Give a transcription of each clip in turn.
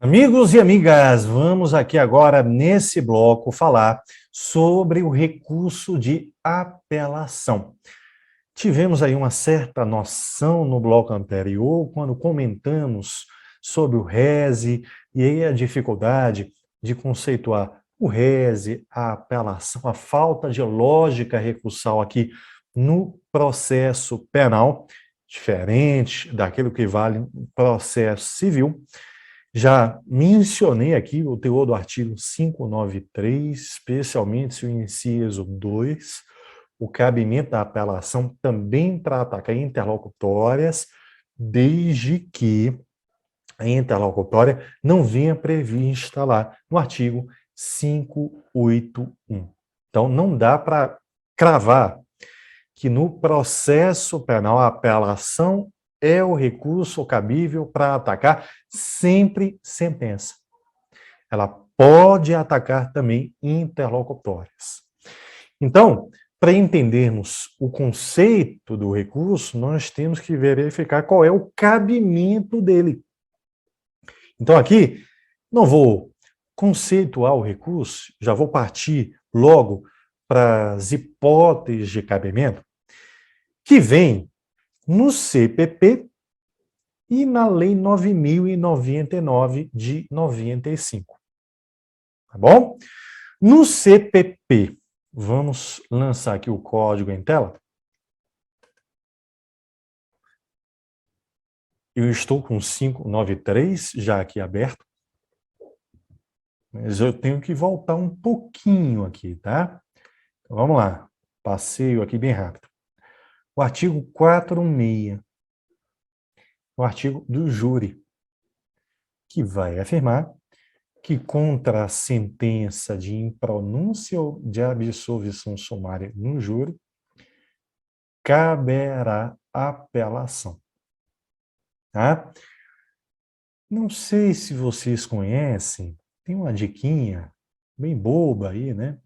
Amigos e amigas, vamos aqui agora nesse bloco falar sobre o recurso de apelação. Tivemos aí uma certa noção no bloco anterior, quando comentamos sobre o rese e aí a dificuldade de conceituar o rese, a apelação, a falta de lógica recursal aqui no processo penal, diferente daquilo que vale no processo civil. Já mencionei aqui o teor do artigo 593, especialmente se o inciso 2, o cabimento da apelação também para atacar interlocutórias, desde que a interlocutória não venha prevista lá no artigo 581. Então, não dá para cravar que no processo penal a apelação é o recurso cabível para atacar sempre sentença. Ela pode atacar também interlocutórias. Então, para entendermos o conceito do recurso, nós temos que verificar qual é o cabimento dele. Então, aqui, não vou conceituar o recurso, já vou partir logo para as hipóteses de cabimento, que vem no CPP e na Lei 9.099 de 95. Tá bom? No CPP, vamos lançar aqui o código em tela. Eu estou com 593 já aqui aberto, mas eu tenho que voltar um pouquinho aqui, tá? Então, vamos lá, passeio aqui bem rápido. O artigo 416, o artigo do júri, que vai afirmar que contra a sentença de impronúncia ou de absolvição sumária no júri, caberá apelação. Tá? Não sei se vocês conhecem, tem uma diquinha bem boba aí, né?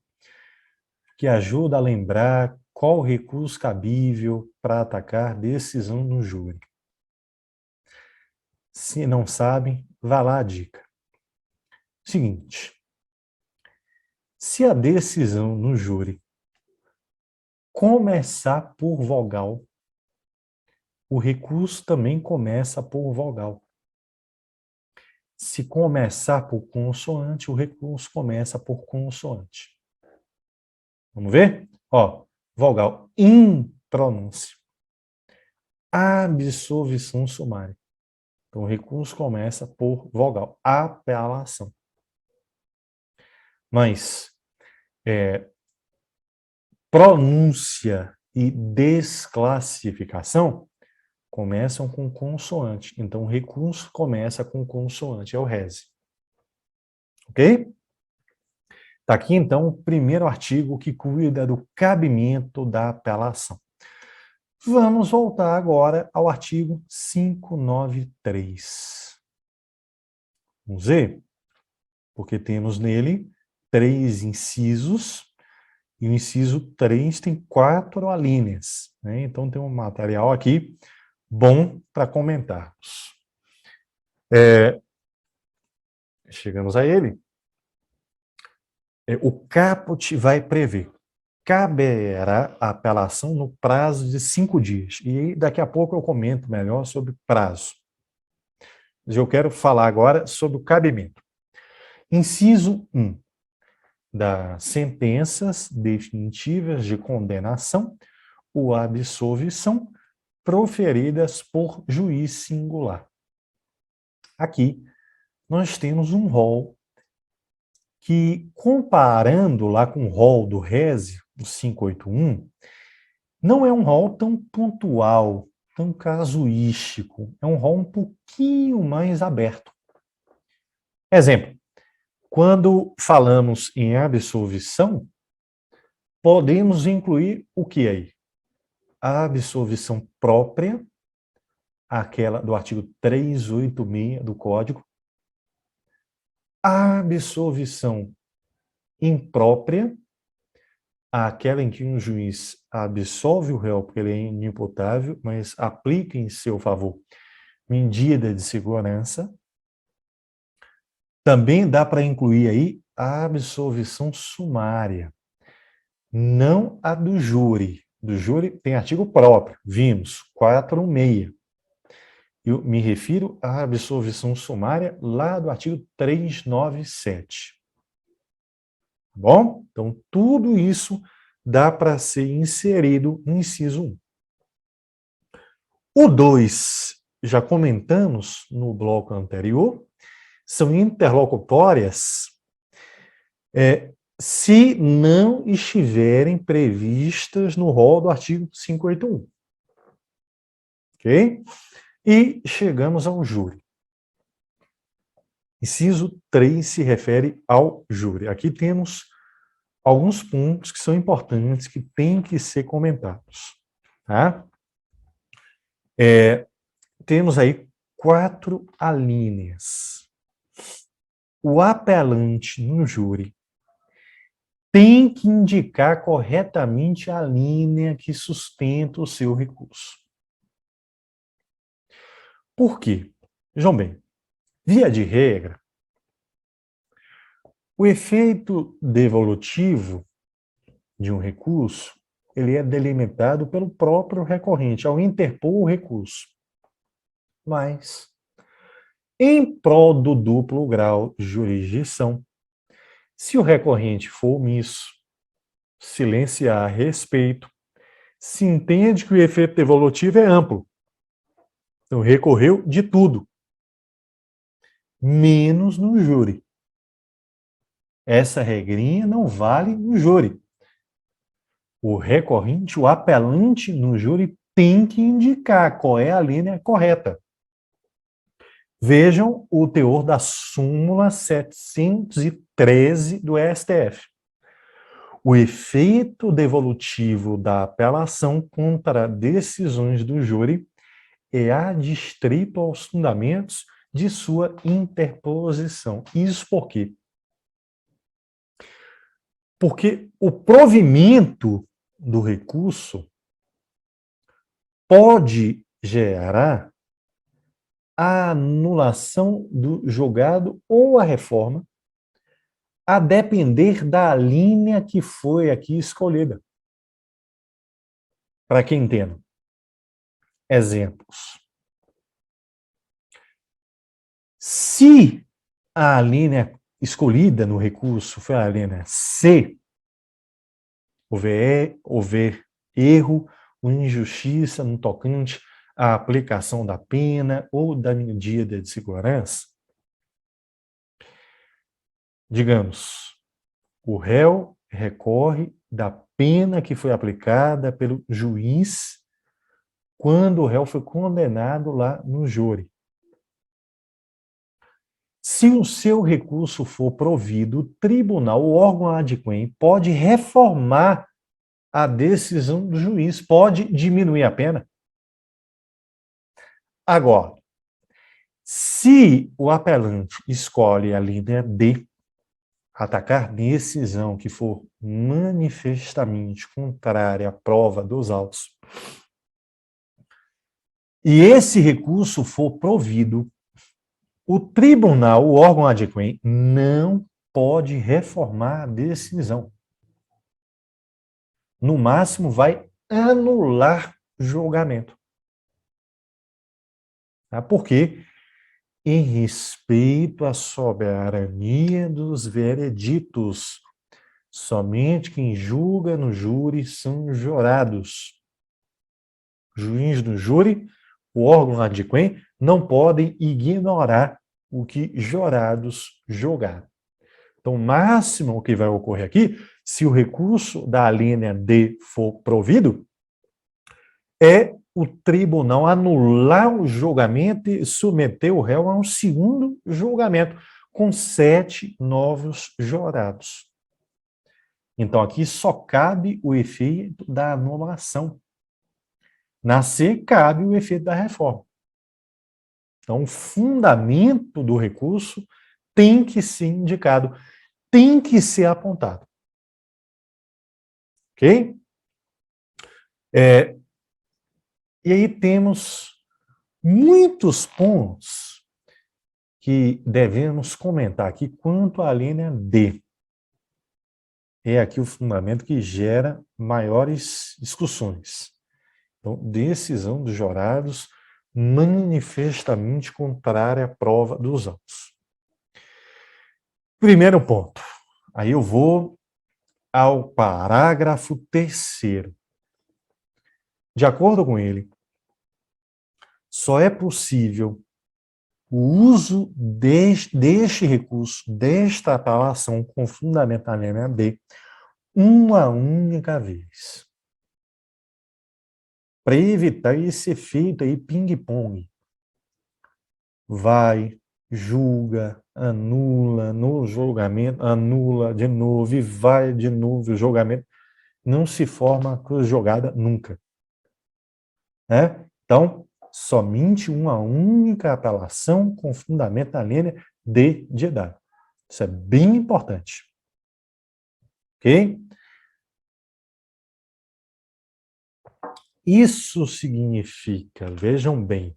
Que ajuda a lembrar qual recurso cabível para atacar decisão no júri. Se não sabem, vá lá a dica. Seguinte, se a decisão no júri começar por vogal, o recurso também começa por vogal. Se começar por consoante, o recurso começa por consoante. Vamos ver? Ó, vogal, impronúncia. Absolvição sumária. Então, o recurso começa por vogal, apelação. Mas, pronúncia e desclassificação começam com consoante. Então, o recurso começa com consoante, é o rese. Ok? Está aqui, então, o primeiro artigo que cuida do cabimento da apelação. Vamos voltar agora ao artigo 593. Vamos ver? Porque temos nele 3 incisos, e o inciso 3 tem 4 alíneas, né? Então, tem um material aqui bom para comentarmos. Chegamos a ele. O caput vai prever: caberá a apelação no prazo de 5 dias. E daqui a pouco eu comento melhor sobre prazo. Mas eu quero falar agora sobre o cabimento. Inciso 1. Das sentenças definitivas de condenação ou absolvição proferidas por juiz singular. Aqui, nós temos um rol que, comparando lá com o rol do rese, o 581, não é um rol tão pontual, tão casuístico. É um rol um pouquinho mais aberto. Exemplo, quando falamos em absolvição, podemos incluir o que aí? A absolvição própria, aquela do artigo 386 do Código, a absolvição imprópria, aquela em que um juiz absolve o réu porque ele é inimputável, mas aplica em seu favor medida de segurança, Também dá para incluir aí a absolvição sumária, não a do júri. Do júri tem artigo próprio, vimos, 416. Eu me refiro à absolvição sumária lá do artigo 397. Tá bom? Então, tudo isso dá para ser inserido no inciso 1. O 2, já comentamos no bloco anterior, são interlocutórias se não estiverem previstas no rol do artigo 581. Ok? E chegamos ao júri. Inciso 3 se refere ao júri. Aqui temos alguns pontos que são importantes, que têm que ser comentados. Tá? Temos aí 4 alíneas. O apelante no júri tem que indicar corretamente a linha que sustenta o seu recurso. Por quê? Vejam bem, via de regra, o efeito devolutivo de um recurso, ele é delimitado pelo próprio recorrente, ao interpor o recurso. Mas, em prol do duplo grau de jurisdição, se o recorrente for omisso, silenciar a respeito, se entende que o efeito devolutivo é amplo. Então, recorreu de tudo, menos no júri. Essa regrinha não vale no júri. O recorrente, o apelante no júri, tem que indicar qual é a linha correta. Vejam o teor da súmula 713 do STF. O efeito devolutivo da apelação contra decisões do júri é adstrito aos fundamentos de sua interposição. Isso por quê? Porque o provimento do recurso pode gerar a anulação do julgado ou a reforma, a depender da linha que foi aqui escolhida. Para que entenda. Exemplos. Se a linha escolhida no recurso foi a linha C, houver erro ou injustiça no tocante à aplicação da pena ou da medida de segurança, digamos, o réu recorre da pena que foi aplicada pelo juiz quando o réu foi condenado lá no júri. Se o seu recurso for provido, o tribunal, o órgão adquém, pode reformar a decisão do juiz, pode diminuir a pena. Agora, se o apelante escolhe a linha D, atacar decisão que for manifestamente contrária à prova dos autos, e esse recurso for provido, o tribunal, o órgão adquém, não pode reformar a decisão. No máximo, vai anular o julgamento. Tá? Por quê? Em respeito à soberania dos vereditos. Somente quem julga no júri são jurados. Juiz do júri, o órgão adquém, não podem ignorar o que jurados julgaram. Então, o máximo que vai ocorrer aqui, se o recurso da linha D for provido, é o tribunal anular o julgamento e submeter o réu a um segundo julgamento, com 7 novos jurados. Então, aqui só cabe o efeito da anulação. Na C, cabe o efeito da reforma. Então, o fundamento do recurso tem que ser indicado, tem que ser apontado. Ok? E aí temos muitos pontos que devemos comentar aqui quanto à linha D. É aqui o fundamento que gera maiores discussões. Então, decisão dos jurados manifestamente contrária à prova dos autos. Primeiro ponto. Aí eu vou ao parágrafo 3º. De acordo com ele, só é possível o uso deste recurso, desta apelação com fundamento na linha D, uma única vez. Para evitar esse efeito aí ping-pong. Vai, julga, anula, no julgamento, anula de novo e vai de novo o julgamento. Não se forma cruz jogada nunca. Né? Então, somente uma única apelação com fundamento na linha D de idade. Isso é bem importante. Ok? Isso significa, vejam bem,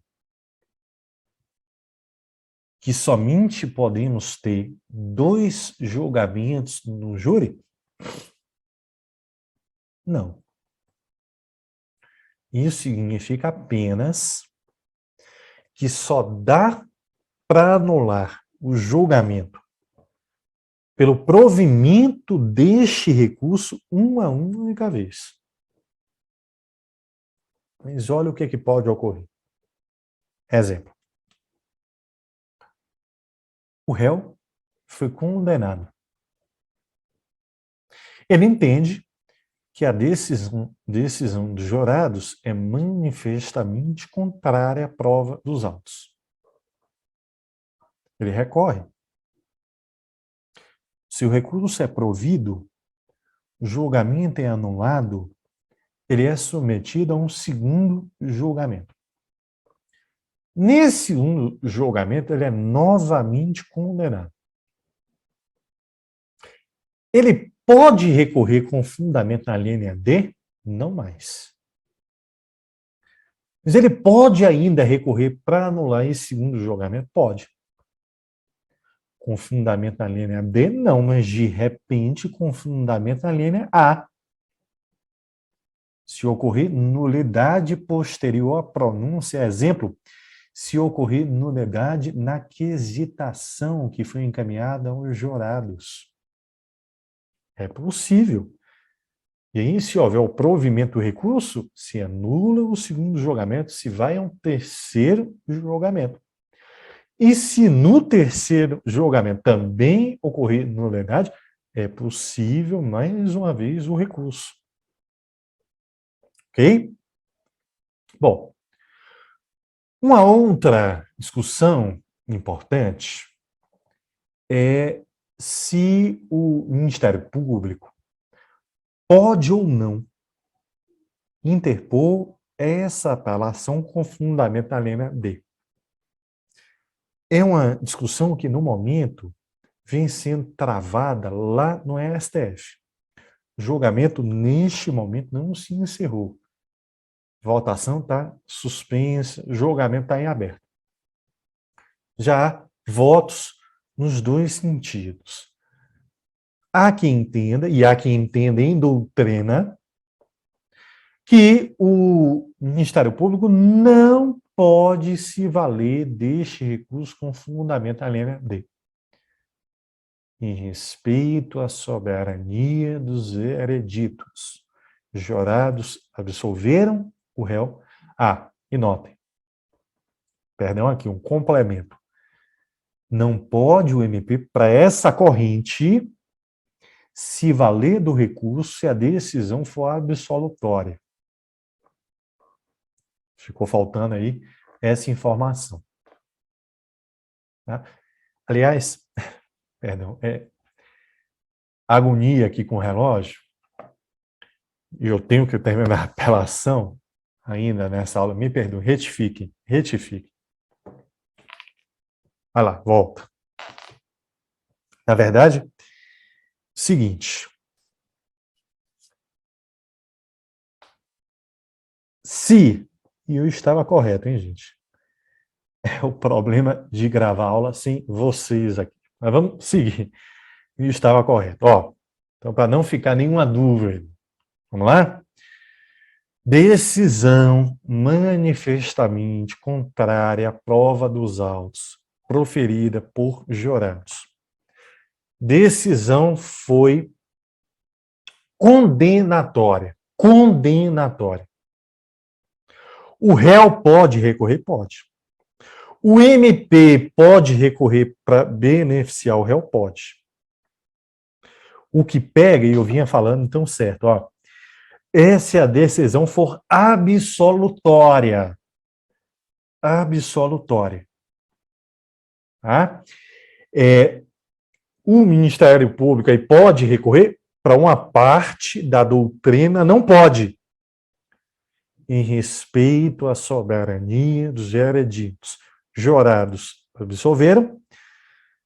que somente podemos ter 2 julgamentos no júri? Não. Isso significa apenas que só dá para anular o julgamento pelo provimento deste recurso uma única vez. Mas olha o que pode ocorrer. Exemplo. O réu foi condenado. Ele entende que a decisão dos jurados é manifestamente contrária à prova dos autos. Ele recorre. Se o recurso é provido, o julgamento é anulado, ele é submetido a um segundo julgamento. Nesse segundo julgamento, ele é novamente condenado. Ele pode recorrer com fundamento na linha D? Não mais. Mas ele pode ainda recorrer para anular esse segundo julgamento? Pode. Com fundamento na linha B, não, mas de repente com fundamento na linha A. Se ocorrer nulidade posterior à pronúncia, exemplo, se ocorrer nulidade na quesitação que foi encaminhada aos jurados. É possível. E aí, se houver o provimento do recurso, se anula o segundo julgamento, se vai a um terceiro julgamento. E se no terceiro julgamento também ocorrer nulidade, é possível, mais uma vez, o recurso. Ok? Bom, uma outra discussão importante é se o Ministério Público pode ou não interpor essa apelação com fundamento na linha D. É uma discussão que, no momento, vem sendo travada lá no STF. O julgamento, neste momento, não se encerrou. A votação está suspensa, o julgamento está em aberto. Já há votos nos dois sentidos. Há quem entenda, e há quem entenda em doutrina, que o Ministério Público não pode se valer deste recurso com fundamento na linha D. Em respeito à soberania dos hereditos. Os jurados absolveram o réu. E notem, perdão aqui, um complemento. Não pode o MP, para essa corrente, se valer do recurso se a decisão for absolutória. Ficou faltando aí essa informação. Tá? Aliás, perdão, agonia aqui com o relógio, e eu tenho que terminar a apelação ainda nessa aula, me perdoe, retifique. Vai lá, volta. Na verdade, seguinte, se, e eu estava correto, hein, gente? é o problema de gravar aula sem vocês aqui. Mas vamos seguir. E estava correto. Ó, então, para não ficar nenhuma dúvida, vamos lá? Decisão manifestamente contrária à prova dos autos, proferida por jurados. Decisão foi condenatória. Condenatória. O réu pode recorrer? Pode. O MP pode recorrer para beneficiar o réu? Pode. O que pega, e eu vinha falando então certo, ó, se a decisão for absolutória. Absolutória. Tá? O Ministério Público aí pode recorrer para uma parte da doutrina, não pode. Em respeito à soberania dos vereditos. Jurados absolveram.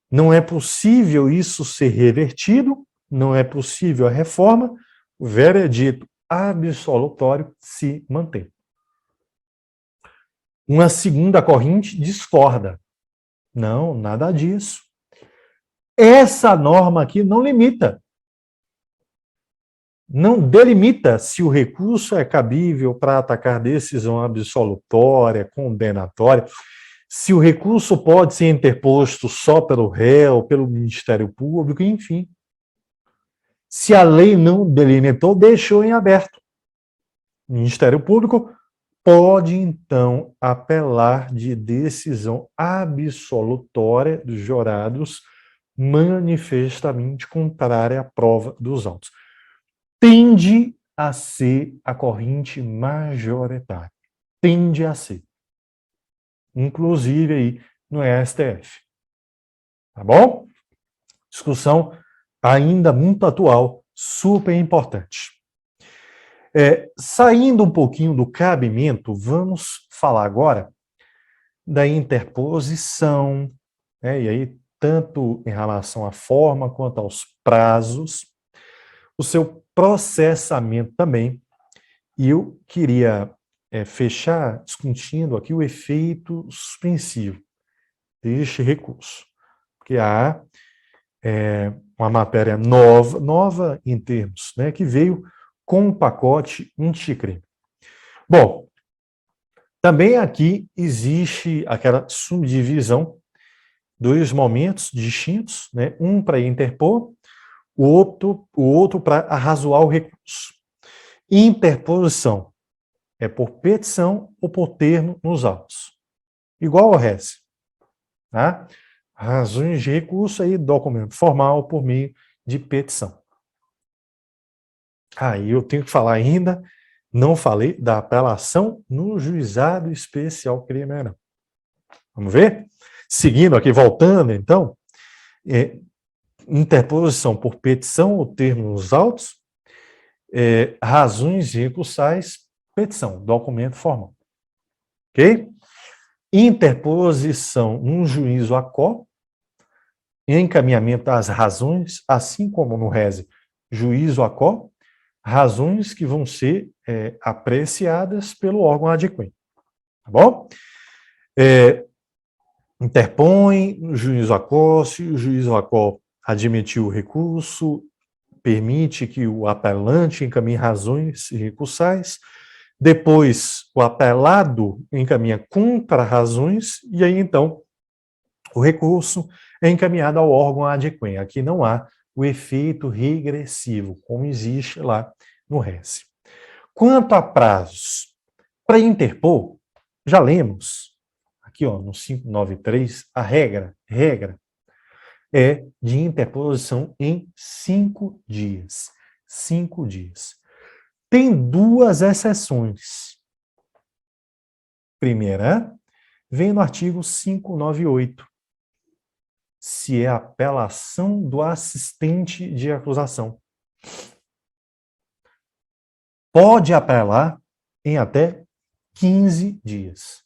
Não é possível isso ser revertido, não é possível a reforma, o veredito absolutório se mantém. Uma segunda corrente discorda. Não, nada disso. Essa norma aqui não limita. Não delimita se o recurso é cabível para atacar decisão absolutória, condenatória, se o recurso pode ser interposto só pelo réu, pelo Ministério Público, enfim. Se a lei não delimitou, deixou em aberto. O Ministério Público pode, então, apelar de decisão absolutória dos jurados manifestamente contrária à prova dos autos. Tende a ser a corrente majoritária. Tende a ser. Inclusive aí no STF. Tá bom? Discussão ainda muito atual, super importante. Saindo um pouquinho do cabimento, vamos falar agora da interposição, e aí tanto em relação à forma quanto aos prazos, o seu processamento também, e eu queria fechar discutindo aqui o efeito suspensivo deste recurso, porque há uma matéria nova em termos, né, que veio com um pacote anticrime. Bom, também aqui existe aquela subdivisão, dois momentos distintos, né, um para interpor, o outro para arrazoar o recurso. Interposição é por petição ou por termo nos autos. Igual ao res. Tá? Razões de recurso aí, documento formal por meio de petição. Aí eu tenho que falar ainda, não falei da apelação no juizado especial criminal. Vamos ver? Seguindo aqui, voltando então, interposição por petição ou termo nos autos, razões recursais, petição, documento formal. Ok? Interposição num juízo a quo, encaminhamento das razões, assim como no RESE, juízo a quo, razões que vão ser apreciadas pelo órgão adquirente. Tá bom? Interpõe no juízo a quo, se o juízo a quo admitiu o recurso, permite que o apelante encaminhe razões recursais, depois o apelado encaminha contra-razões, e aí então o recurso é encaminhado ao órgão adquirente. Aqui não há o efeito regressivo, como existe lá no RES. Quanto a prazos, para interpor, já lemos, aqui ó, no 593, a regra é de interposição em 5 dias. 5 dias. Tem duas exceções. Primeira, vem no artigo 598. Se é apelação do assistente de acusação. Pode apelar em até 15 dias.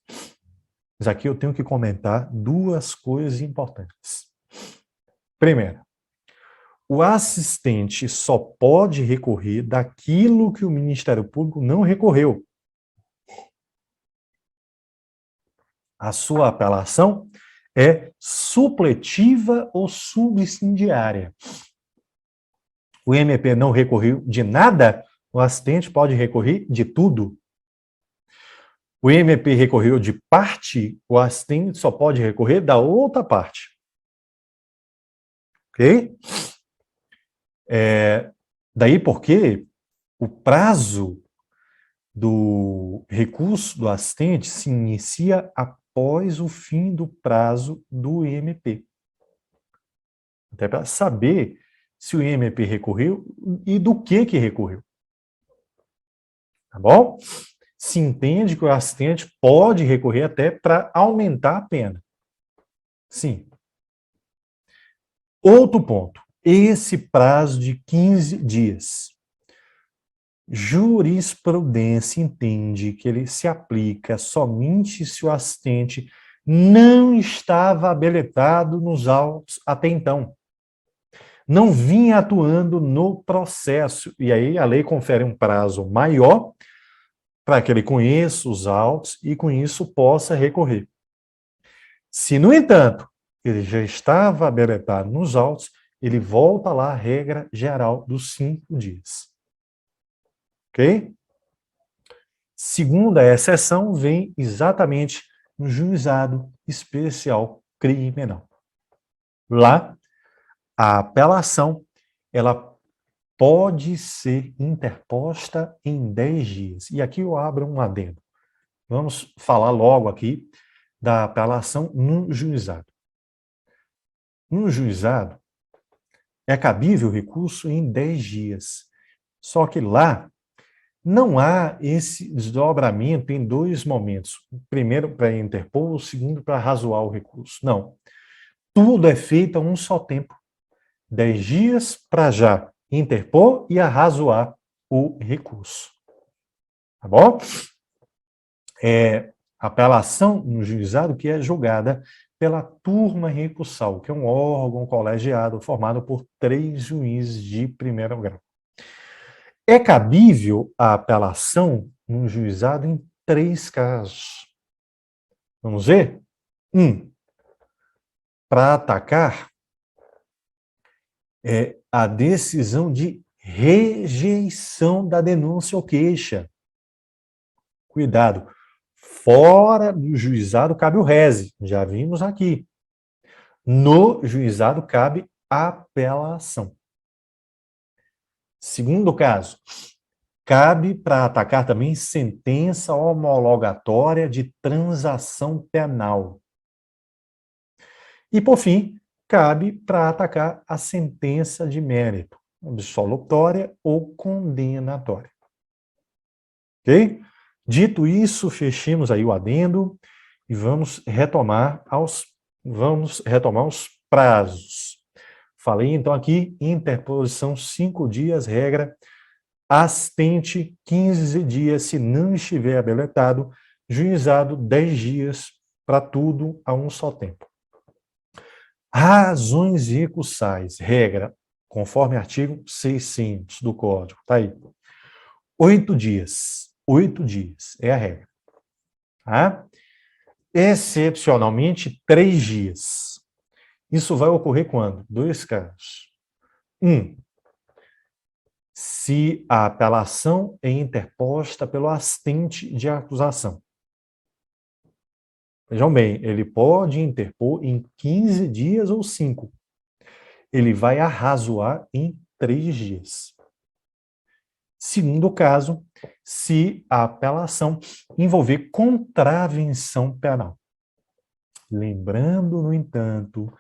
Mas aqui eu tenho que comentar duas coisas importantes. Primeira, o assistente só pode recorrer daquilo que o Ministério Público não recorreu. A sua apelação é supletiva ou subsidiária. O MP não recorreu de nada, o assistente pode recorrer de tudo. O MP recorreu de parte, o assistente só pode recorrer da outra parte. Ok? Daí porque o prazo do recurso do assistente se inicia após o fim do prazo do IMP. Até para saber se o IMP recorreu e do que recorreu. Tá bom? Se entende que o assistente pode recorrer até para aumentar a pena. Sim. Outro ponto. Esse prazo de 15 dias. Jurisprudência entende que ele se aplica somente se o assistente não estava habilitado nos autos até então. Não vinha atuando no processo. E aí a lei confere um prazo maior para que ele conheça os autos e com isso possa recorrer. Se, no entanto, ele já estava habilitado nos autos, ele volta lá à regra geral dos 5 dias. Ok? Segunda exceção vem exatamente no juizado especial criminal. Lá, a apelação, ela pode ser interposta em 10 dias. E aqui eu abro um adendo. Vamos falar logo aqui da apelação no juizado. No juizado, é cabível o recurso em 10 dias. Só que lá, não há esse desdobramento em 2 momentos. O primeiro para interpor, o segundo para razoar o recurso. Não. Tudo é feito a um só tempo. 10 dias para já interpor e arrazoar o recurso. Tá bom? Apelação no juizado que é julgada pela turma recursal, que é um órgão colegiado formado por 3 juízes de primeiro grau. É cabível a apelação no juizado em 3 casos. Vamos ver? 1. Para atacar a decisão de rejeição da denúncia ou queixa. Cuidado. Fora do juizado cabe o rese, já vimos aqui. No juizado cabe apelação. Segundo caso, cabe para atacar também sentença homologatória de transação penal. E, por fim, cabe para atacar a sentença de mérito, absolutória ou condenatória. Ok? Dito isso, fechemos aí o adendo e vamos retomar os prazos. Falei então aqui, interposição 5 dias, regra, assistente 15 dias se não estiver habilitado, juizado 10 dias para tudo a um só tempo. Razões recursais, regra, conforme artigo 600 do Código, tá aí. 8 dias. 8 dias é a regra. Tá? Excepcionalmente, 3 dias. Isso vai ocorrer quando? 2 casos. 1. Se a apelação é interposta pelo assistente de acusação. Vejam bem, ele pode interpor em 15 dias ou 5. Ele vai arrazoar em 3 dias. Segundo caso, se a apelação envolver contravenção penal. Lembrando, no entanto,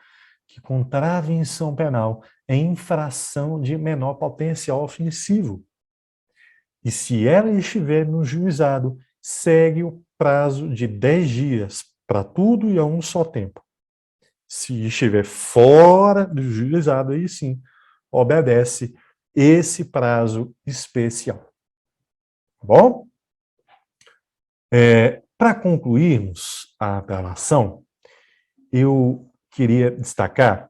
que contravenção penal é infração de menor potencial ofensivo. E se ela estiver no juizado, segue o prazo de 10 dias para tudo e a um só tempo. Se estiver fora do juizado, aí sim, obedece esse prazo especial. Tá bom? Para concluirmos a apelação, eu queria destacar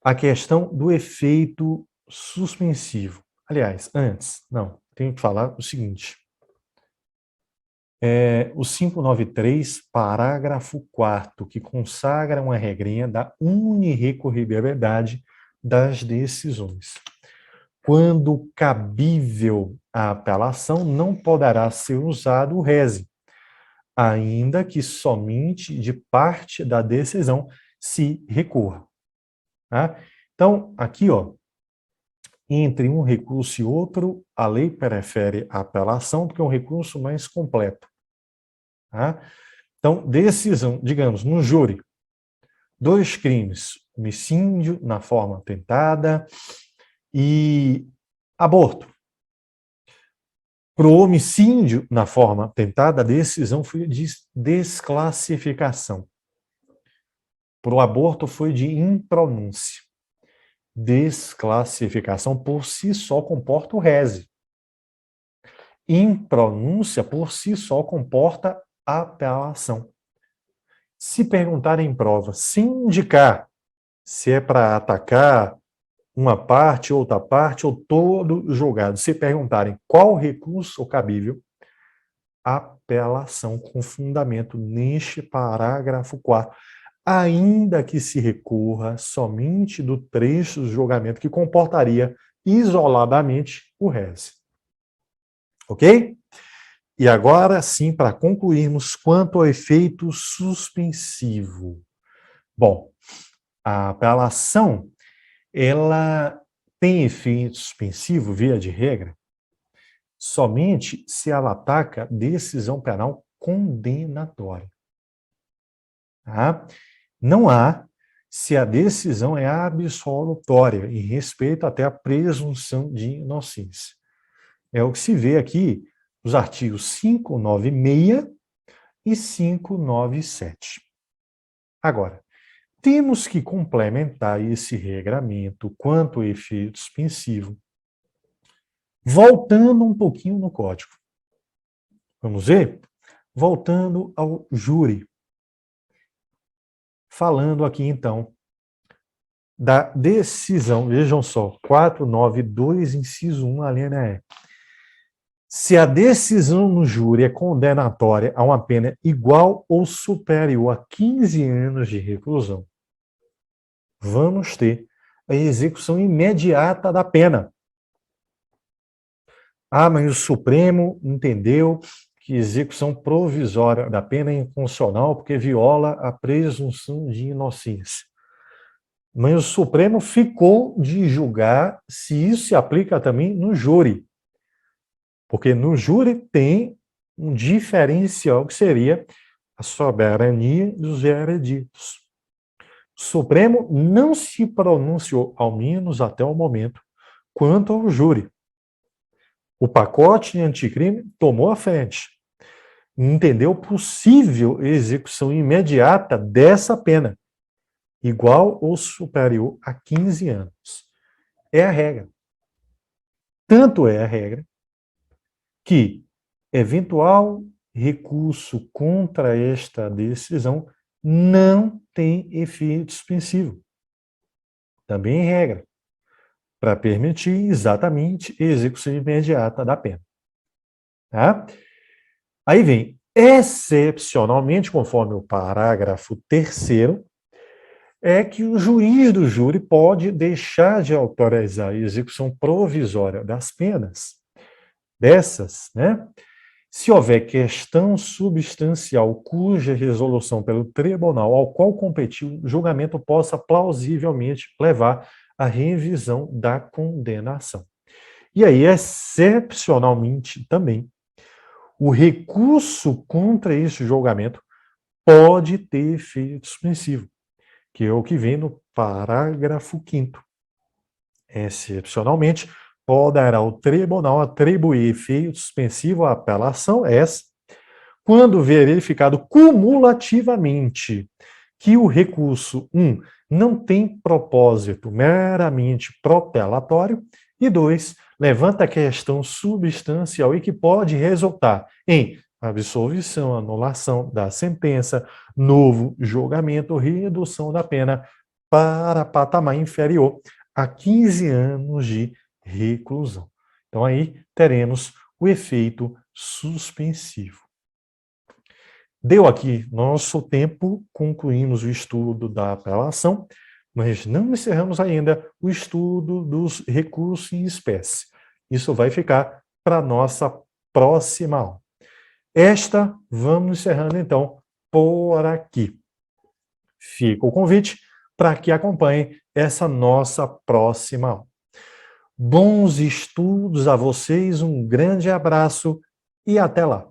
a questão do efeito suspensivo. Aliás, antes, não, tenho que falar o seguinte. o 593, parágrafo 4º, que consagra uma regrinha da unirrecorribilidade das decisões. Quando cabível a apelação, não poderá ser usado o rese, ainda que somente de parte da decisão se recorra. Tá? Então, aqui, ó, entre um recurso e outro, a lei prefere a apelação porque é um recurso mais completo. Tá? Então, decisão, digamos, no júri, 2 crimes, homicídio na forma tentada e aborto. Para o homicídio na forma tentada, a decisão foi de desclassificação. Para o aborto foi de impronúncia. Desclassificação por si só comporta o rese. Impronúncia por si só comporta apelação. Se perguntarem em prova, sem indicar se é para atacar uma parte, outra parte, ou todo julgado, se perguntarem qual recurso cabível, apelação com fundamento neste parágrafo 4º, ainda que se recorra somente do trecho do julgamento que comportaria isoladamente o rese. Ok? E agora sim, para concluirmos quanto ao efeito suspensivo. Bom, a apelação, ela tem efeito suspensivo, via de regra, somente se ela ataca decisão penal condenatória. Tá? Não há se a decisão é absolutória, em respeito até à presunção de inocência. É o que se vê aqui nos artigos 596 e 597. Agora, temos que complementar esse regramento quanto ao efeito suspensivo, voltando um pouquinho no código. Vamos ver? Voltando ao júri. Falando aqui, então, da decisão, vejam só, 492, inciso 1, a linha E. Se a decisão no júri é condenatória a uma pena igual ou superior a 15 anos de reclusão, vamos ter a execução imediata da pena. Ah, mas o Supremo entendeu que execução provisória da pena é inconstitucional porque viola a presunção de inocência. Mas o Supremo ficou de julgar se isso se aplica também no júri. Porque no júri tem um diferencial que seria a soberania dos vereditos. O Supremo não se pronunciou, ao menos até o momento, quanto ao júri. O pacote anticrime tomou a frente. Entendeu possível execução imediata dessa pena, igual ou superior a 15 anos. É a regra. Tanto é a regra que eventual recurso contra esta decisão não tem efeito suspensivo. Também é regra, para permitir exatamente a execução imediata da pena. Tá? Aí vem, excepcionalmente, conforme o parágrafo 3º, é que o juiz do júri pode deixar de autorizar a execução provisória das penas dessas, né? Se houver questão substancial cuja resolução pelo tribunal ao qual competiu o julgamento possa plausivelmente levar à revisão da condenação. E aí, excepcionalmente também, o recurso contra esse julgamento pode ter efeito suspensivo, que é o que vem no parágrafo 5º. Excepcionalmente, poderá o tribunal atribuir efeito suspensivo à apelação essa, quando verificado cumulativamente que o recurso 1 não tem propósito meramente protelatório e 2 levanta questão substancial e que pode resultar em absolvição, anulação da sentença, novo julgamento, redução da pena para patamar inferior a 15 anos de reclusão. Então aí teremos o efeito suspensivo. Deu aqui nosso tempo, concluímos o estudo da apelação, mas não encerramos ainda o estudo dos recursos em espécie. Isso vai ficar para a nossa próxima aula. Esta, vamos encerrando então por aqui. Fica o convite para que acompanhe essa nossa próxima aula. Bons estudos a vocês, um grande abraço e até lá!